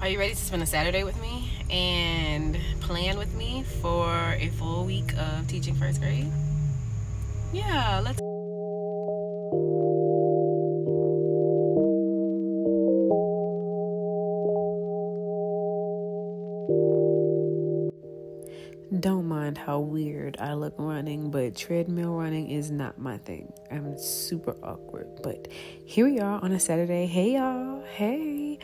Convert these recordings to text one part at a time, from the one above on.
Are you ready to spend a Saturday with me and plan with me for a full week of teaching first grade? Yeah, let's. Don't mind how weird I look running, but treadmill running is not my thing. I'm super awkward, but here we are on a Saturday. Hey y'all, hey.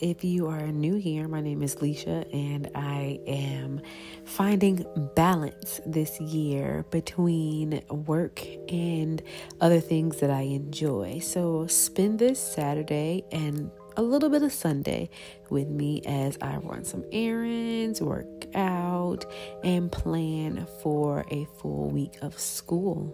If you are new here, my name is Leisha, and I am finding balance this year between work and other things that I enjoy. So spend this Saturday and a little bit of Sunday with me as I run some errands, work out, and plan for a full week of school.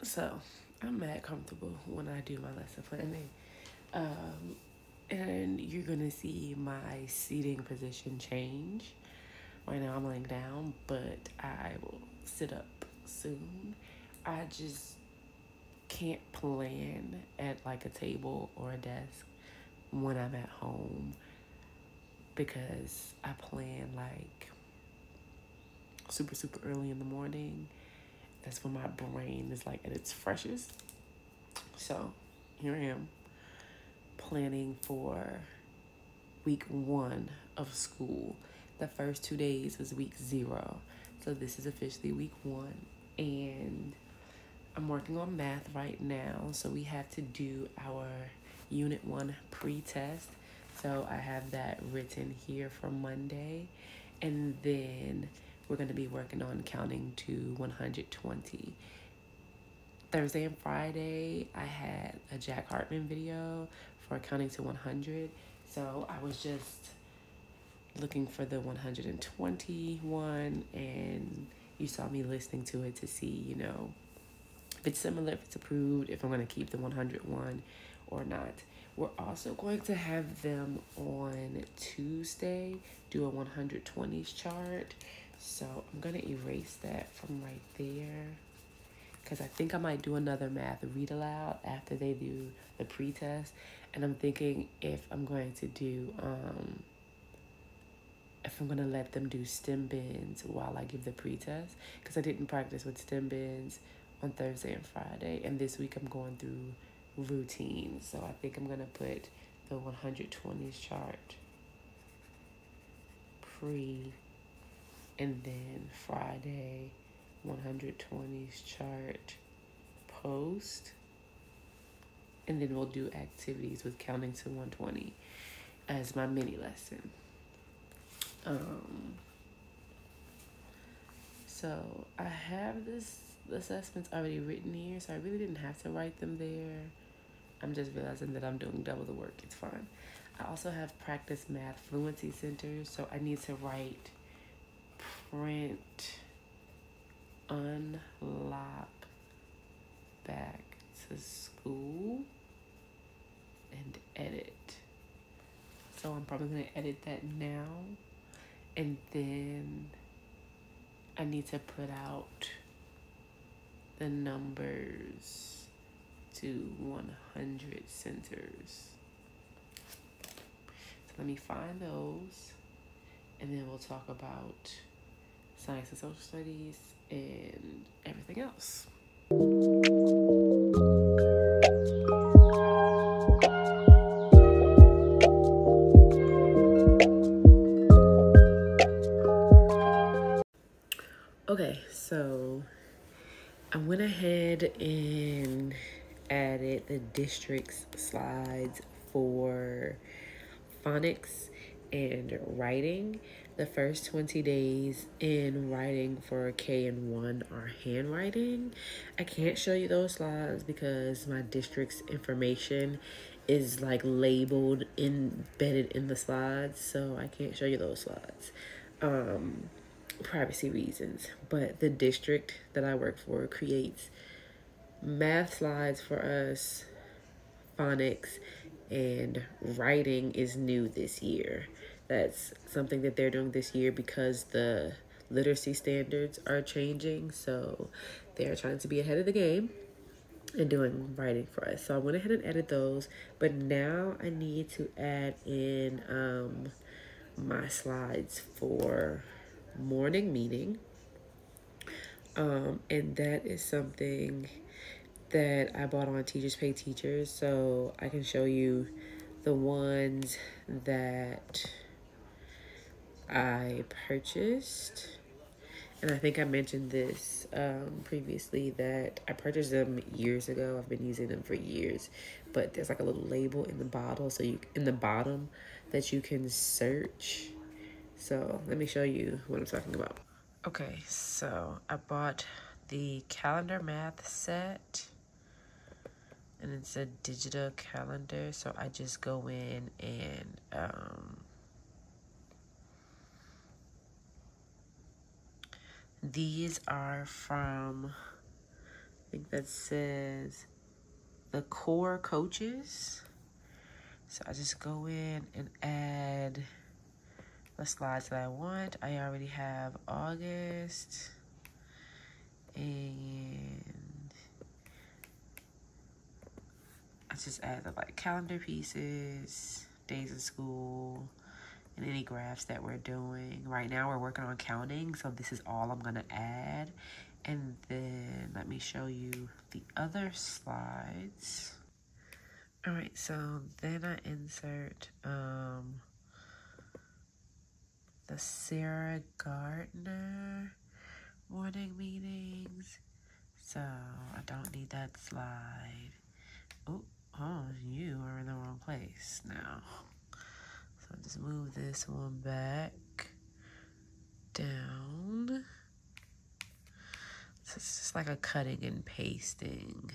So, I'm mad comfortable when I do my lesson planning. And you're going to see my seating position change. Right now I'm laying down, but I will sit up soon. I just can't plan at like a table or a desk when I'm at home because I plan like super early in the morning. That's when my brain is like at its freshest. So here I am planning for week 1 of school. The first 2 days was week 0. So this is officially week 1. And I'm working on math right now. So we have to do our unit 1 pre-test. So I have that written here for Monday. And then we're going to be working on counting to 120. Thursday and Friday, I had a Jack Hartman video for counting to 100. So I was just looking for the 121, and you saw me listening to it to see, you know, if it's similar, if it's approved, if I'm going to keep the 101 or not. We're also going to have them on Tuesday do a 120s chart. So I'm going to erase that from right there because I think I might do another math read aloud after they do the pre-test. And I'm thinking if I'm going to do, if I'm going to let them do stem bends while I give the pre-test, because I didn't practice with stem bends on Thursday and Friday. And this week I'm going through routines. So I think I'm going to put the 120s chart pre, and then Friday 120s chart post, and then we'll do activities with counting to 120 as my mini lesson. So I have this assessments already written here, so I really didn't have to write them there. I'm just realizing that I'm doing double the work. It's fine. I also have practice math fluency centers, so I need to write print, unlock, back to school, and edit. So I'm probably going to edit that now. And then I need to put out the numbers to 100 centers. So let me find those, and then we'll talk about science and social studies and everything else. Okay, so I went ahead and added the district's slides for phonics and writing. The first 20 days in writing for K and 1 are handwriting. I can't show you those slides because my district's information is like labeled, embedded in the slides, so I can't show you those slides. Privacy reasons. But the district that I work for creates math slides for us, phonics, and writing is new this year. That's something that they're doing this year because the literacy standards are changing, so they're trying to be ahead of the game and doing writing for us. So I went ahead and edited those, but now I need to add in my slides for morning meeting. And that is something that I bought on Teachers Pay Teachers, so I can show you the ones that I purchased. And I think I mentioned this previously that I purchased them years ago. I've been using them for years, but there's like a little label in the bottle, so you in the bottom that you can search. So let me show you what I'm talking about. Okay, so I bought the calendar math set, and it's a digital calendar. So I just go in and these are from, I think that says the core coaches. So I just go in and add the slides that I want. I already have August, and I just add the like calendar pieces, days of school, and any graphs that we're doing. Right now we're working on counting, so this is all I'm gonna add. And then let me show you the other slides. All right, so then I insert the Sarah Gardner morning meetings. So I don't need that slide. Oh, you are in the wrong place now. So I'll just move this one back down. So it's just like a cutting and pasting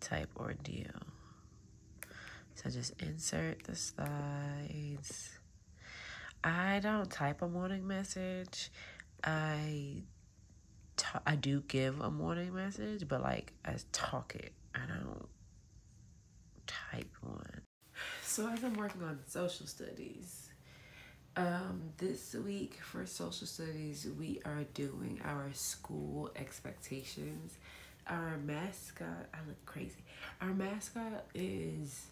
type ordeal. So just insert the slides. I don't type a morning message. I do give a morning message, but like I talk it. I don't type one. So as I'm working on social studies, this week for social studies, we are doing our school expectations. Our mascot, I look crazy. Our mascot is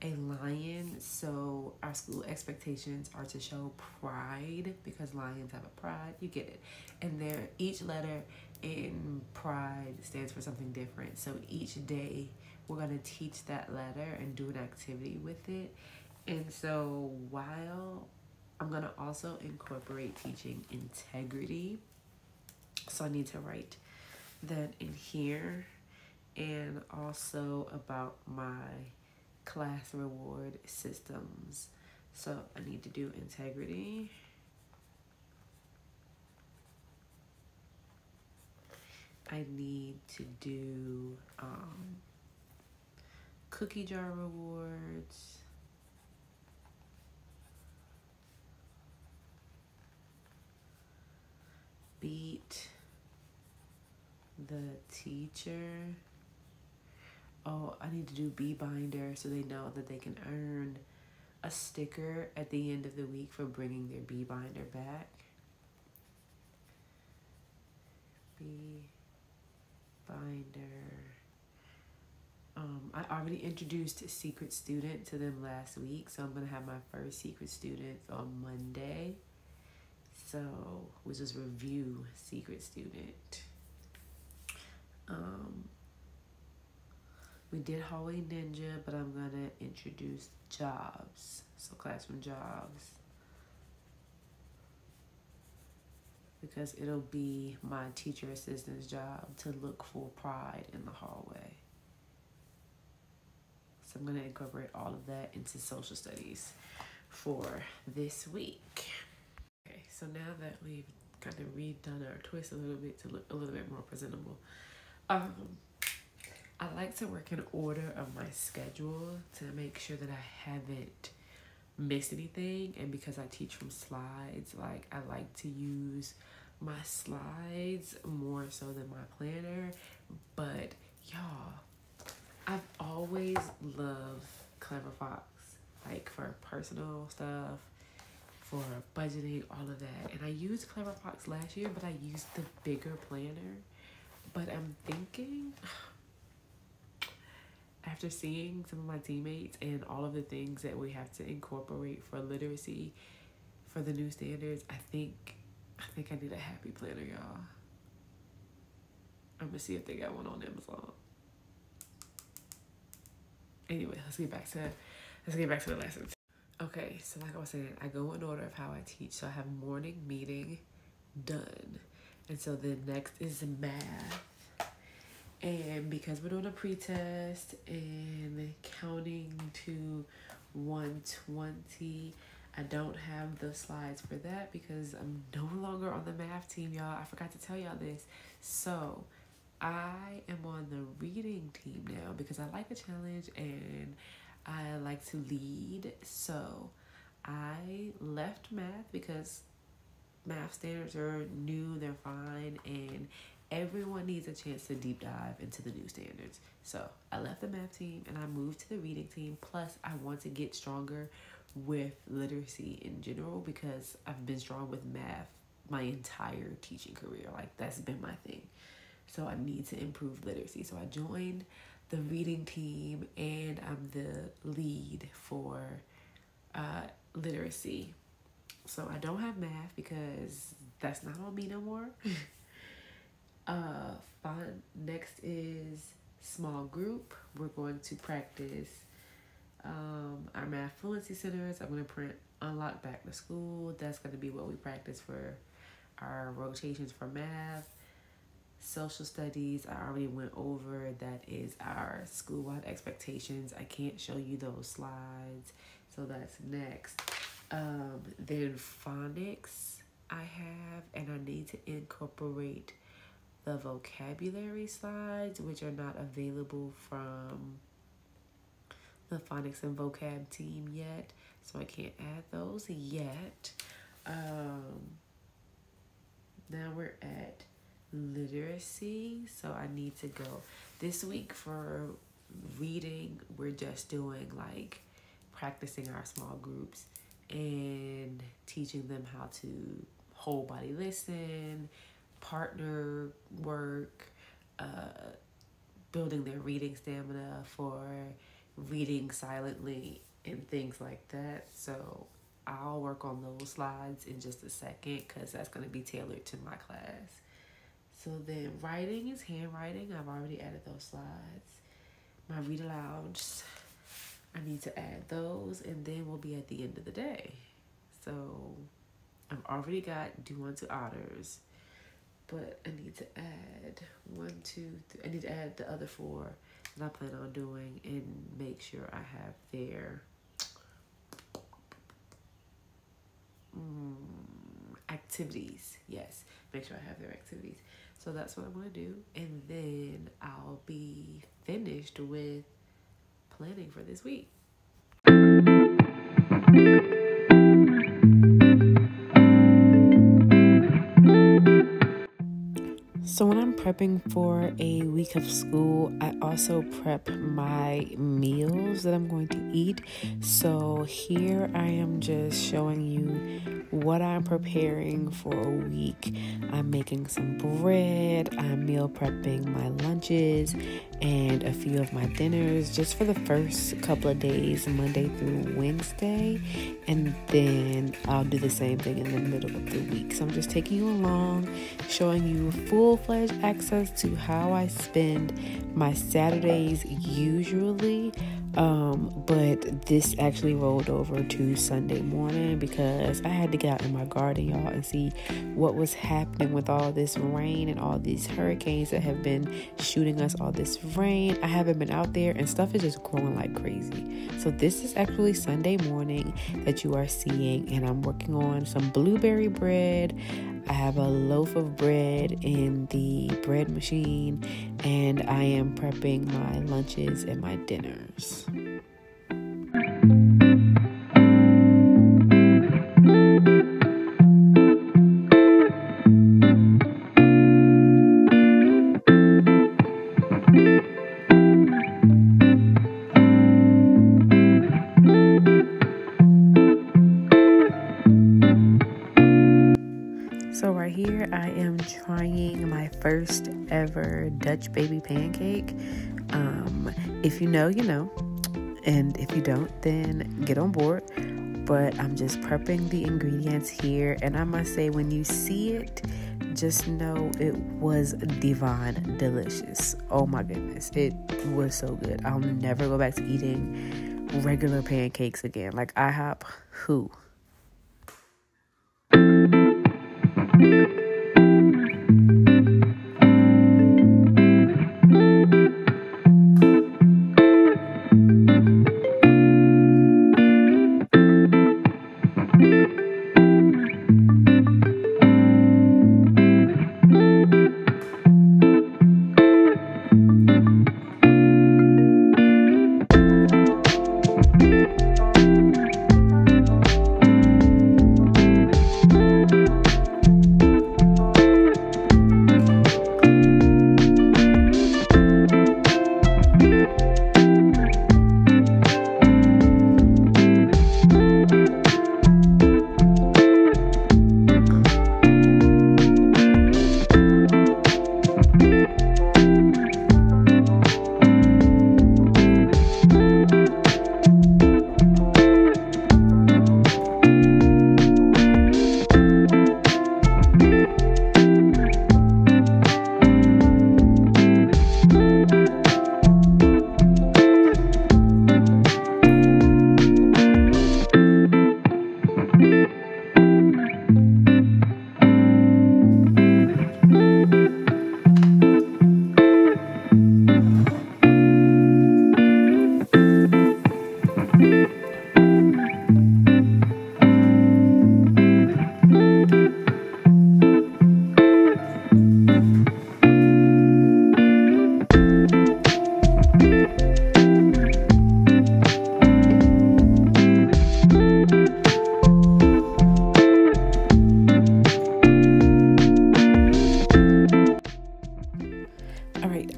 a lion, so our school expectations are to show pride because lions have a pride. You get it. And there, each letter in pride stands for something different. So each day we're gonna teach that letter and do an activity with it. And so while I'm gonna also incorporate teaching integrity, so I need to write that in here, and also about my class reward systems. So I need to do integrity. I need to do cookie jar rewards. Beat the teacher. Oh, I need to do bee binder so they know that they can earn a sticker at the end of the week for bringing their bee binder back. Bee binder. I already introduced Secret Student to them last week, so I'm gonna have my first Secret Student on Monday. So we'll just review Secret Student. We did Hallway Ninja, but I'm gonna introduce jobs. So classroom jobs. Because it'll be my teacher assistant's job to look for pride in the hallway. So I'm gonna incorporate all of that into social studies for this week. Okay, so now that we've kind of redone our twist a little bit to look a little bit more presentable, I I like to work in order of my schedule to make sure that I haven't missed anything. And because I teach from slides, like I like to use my slides more so than my planner. But y'all, I've always loved Clever Fox, like for personal stuff, for budgeting, all of that. And I used Clever Fox last year, but I used the bigger planner. But I'm thinking, after seeing some of my teammates and all of the things that we have to incorporate for literacy, for the new standards, I think I need a happy planner, y'all. I'm gonna see if they got one on Amazon. Anyway, let's get back to the lessons. Okay, so like I was saying, I go in order of how I teach. So I have morning meeting done. And so the next is math. And because we're doing a pretest and counting to 120, I don't have the slides for that because I'm no longer on the math team, y'all. I forgot to tell y'all this. So I am on the reading team now because I like a challenge and I like to lead. So I left math because math standards are new, they're fine, and everyone needs a chance to deep dive into the new standards. So I left the math team and I moved to the reading team. Plus, I want to get stronger with literacy in general because I've been strong with math my entire teaching career. Like, that's been my thing. So I need to improve literacy. So I joined the reading team and I'm the lead for literacy. So I don't have math because that's not on me no more. Next is small group. We're going to practice our math fluency centers. I'm going to print Unlock Back to School. That's going to be what we practice for our rotations for math. Social studies, I already went over. That is our school-wide expectations. I can't show you those slides, so that's next. Then phonics I have, and I need to incorporate the vocabulary slides, which are not available from the phonics and vocab team yet, so I can't add those yet. Now we're at literacy, so I need to go. This week for reading, we're just doing like practicing our small groups and teaching them how to whole body listen, partner work, building their reading stamina for reading silently and things like that. So I'll work on those slides in just a second because that's going to be tailored to my class. So then writing is handwriting. I've already added those slides. My read alouds, I need to add those, and then we'll be at the end of the day. So I've already got due unto otters, but I need to add 1, 2, 3. I need to add the other 4 that I plan on doing and make sure I have their activities. Yes, make sure I have their activities. So that's what I'm going to do. And then I'll be finished with planning for this week. So when I'm prepping for a week of school, I also prep my meals that I'm going to eat. So here I am just showing you what I'm preparing for a week. I'm making some bread, I'm meal prepping my lunches and a few of my dinners just for the first couple of days, Monday through Wednesday, and then I'll do the same thing in the middle of the week. So I'm just taking you along, showing you full-fledged access to how I spend my Saturdays usually, but this actually rolled over to Sunday morning because I had to get out in my garden, y'all, and see what was happening with all this rain and all these hurricanes that have been shooting us all this rain. I haven't been out there and stuff is just growing like crazy. So this is actually Sunday morning that you are seeing, and I'm working on some blueberry bread. I have a loaf of bread in the bread machine, and I am prepping my lunches and my dinners. So right here, I am trying my first ever Dutch baby pancake. If you know, you know. And if you don't, then get on board. But I'm just prepping the ingredients here. And I must say, when you see it, just know it was divine delicious. Oh my goodness. It was so good. I'll never go back to eating regular pancakes again. Like IHOP, who?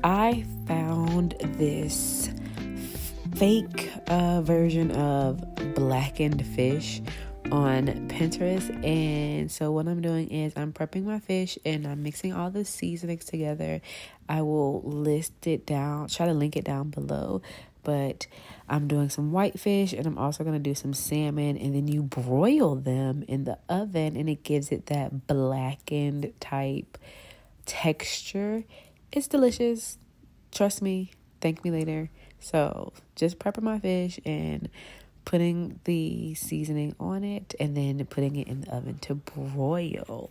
I found this fake version of blackened fish on Pinterest, and so what I'm doing is I'm prepping my fish and I'm mixing all the seasonings together. I will list it down, try to link it down below, but I'm doing some whitefish and I'm also going to do some salmon, and then you broil them in the oven and it gives it that blackened type texture. It's delicious. Trust me. Thank me later. So just prepping my fish and putting the seasoning on it and then putting it in the oven to broil.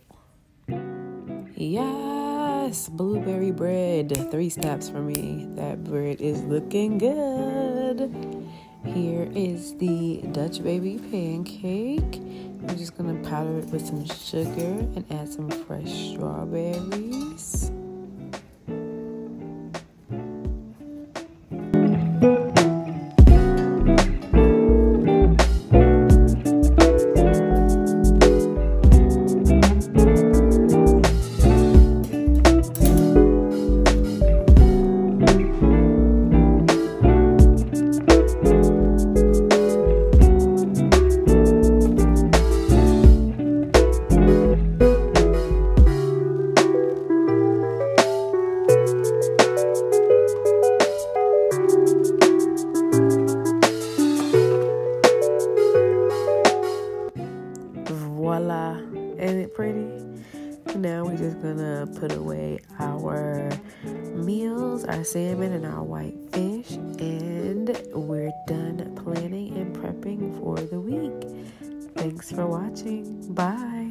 Yes, blueberry bread. 3 snaps for me. That bread is looking good. Here is the Dutch baby pancake. I'm just going to powder it with some sugar and add some fresh strawberries. Voila, isn't it pretty? Now we're just gonna put away our meals, our salmon and our white fish, and we're done planning and prepping for the week. Thanks for watching. Bye.